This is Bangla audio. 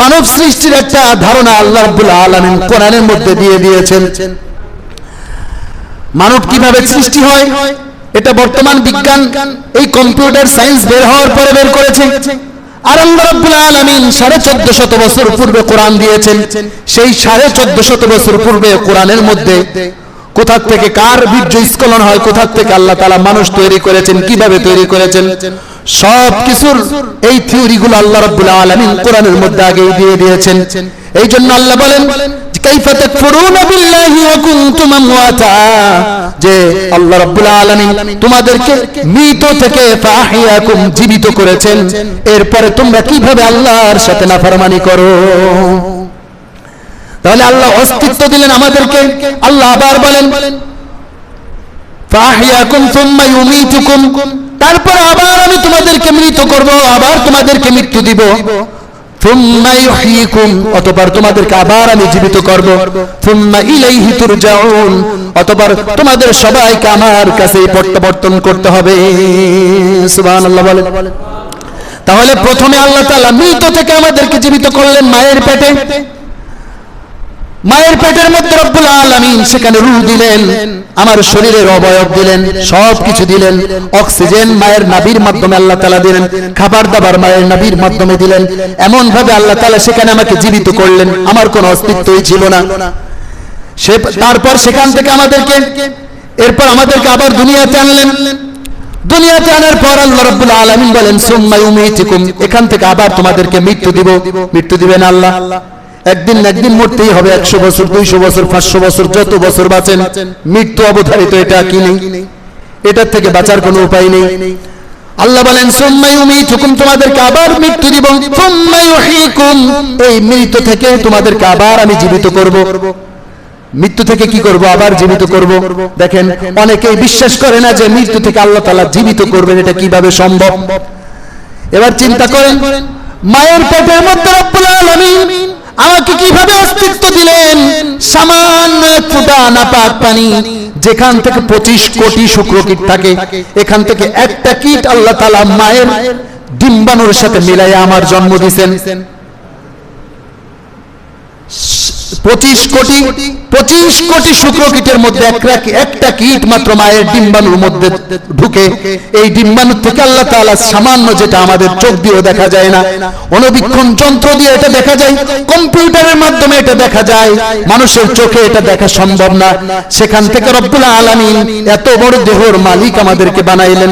মানব সৃষ্টির একটা ধারণা আল্লাহ রাব্বুল আলামিন কোরআনের মধ্যে দিয়ে দিয়েছেন। মানব কিভাবে সৃষ্টি হয় এটা বর্তমান বিজ্ঞান এই কম্পিউটার সায়েন্স বের হওয়ার পরে বের করেছে। আর আল্লাহ রাব্বুল আলামিন 1450 বছর পূর্বে কোরআন দিয়েছেন। সেই 1450 বছর পূর্বে কোরআনের মধ্যে কোথা থেকে কার বীর্য স্খলন হয়, কোথা থেকে আল্লাহ তাআলা মানুষ তৈরি করেছেন, কিভাবে তৈরি করেছেন, সব কিছুর এই থিওরিগুলো আল্লাহ রাব্বুল আলামিন কোরআনের মধ্যে আগেই দিয়ে দিয়েছেন। এই জন্য আল্লাহ বলেন কাইফা তাকফুরুনা বিল্লাহি ওয়া কুনতুম আমওয়াতা, যে আল্লাহ রাব্বুল আলামিন তোমাদেরকে মৃত থেকে ফাহিয়াকুম জীবিত করেছেন, এরপরে তোমরা কিভাবে আল্লাহর সাথে নাফরমানি করো। তাহলে আল্লাহ অস্তিত্ব দিলেন আমাদেরকে। আল্লাহ আবার বলেন ফাহিয়াকুম সুম্মা ইউমিতুকুম, তারপর আবার আমি তোমাদেরকে মৃত করব, আবার তোমাদেরকে মৃত্যু দিব। সুম্মা ইউহয়িকুম, অতঃপর তোমাদেরকে আবার আমি জীবিত করব। সুম্মা ইলাইহি তুরজাউন, অতঃপর তোমাদের সবাইকে আমার কাছেই প্রত্যাবর্তন করতে হবে। সুবহানাল্লাহ বলেন। তাহলে প্রথমে আল্লাহ তাআলা মৃত থেকে আমাদেরকে জীবিত করলেন মায়ের পেটে। মায়ের পেটের মধ্যে রব্বুল আলামিন সেখানে রূহ দিলেন, আমার শরীরের অবয়ব দিলেন, সব কিছু দিলেন। অক্সিজেন মায়ের নাভির মাধ্যমে আল্লাহ তাআলা দিলেন, খাবার দাবার মায়ের নাভির মাধ্যমে দিলেন। এমন ভাবে আল্লাহ তাআলা সেখানে আমাকে জীবিত করলেন, আমার কোনো অস্তিত্বই ছিল না। তারপর সেখান থেকে এরপর আমাদেরকে আবার দুনিয়াতে আনলেন। দুনিয়াতে আনার পর আল্লাহ রাব্বুল আলামিন বলেন সুম্মা ইউমিতুকুম, এখান থেকে আবার তোমাদেরকে মৃত্যু দিব। মৃত্যু দিবেন আল্লাহ, একদিন না একদিন মরতেই হবে। 100 বছর, 200 বছর, 500 বছর, যত বছর বাঁচেন, মৃত্যু অবধারিত, এটা কি নেই, এটার থেকে বাঁচার কোনো উপায় নেই। আল্লাহ বলেন সুম্মা ইউমিতুকুম, তোমাদেরকে আবার মৃত্যু দিব। সুম্মা ইউহয়িকুম, এই মৃত্যু থেকে তোমাদেরকে আবার আমি জীবিত করব। মৃত্যু থেকে কি করব? আবার জীবিত করব। দেখেন অনেকেই বিশ্বাস করে না যে মৃত্যু থেকে আল্লাহ তাআলা জীবিত করবেন, এটা কিভাবে সম্ভব। এবার চিন্তা করেন, মায়ের পেটের মধ্যে রব্বুল আলামিন আমাকে কিভাবে অস্তিত্ব দিলেন। সামান্য এক ফোঁটা নাপাক পানি, যেখান থেকে 25 কোটি শুক্রকীট থাকে, এখান থেকে একটা কীট আল্লাহ তাআলা মায়ের ডিম্বাণুর সাথে মিলাইয়া আমার জন্ম দিয়েছেন। 25 কোটি শুক্রকীটের মধ্যে একটা কীট মাত্র মায়ের ডিম্বাণুর মধ্যে ঢুকে। এই ডিম্বাণু থেকে আল্লাহ তাআলা সামান্য, যেটা আমাদের চোখ দিয়েও দেখা যায় না, অণুবীক্ষণ যন্ত্র দিয়ে এটা দেখা যায়, কম্পিউটারের মাধ্যমে এটা দেখা যায়, মানুষের চোখে এটা দেখা সম্ভব না। সেখান থেকে রব্বুল আলামিন এত বড় দেহর মালিক আমাদেরকে বানাইলেন।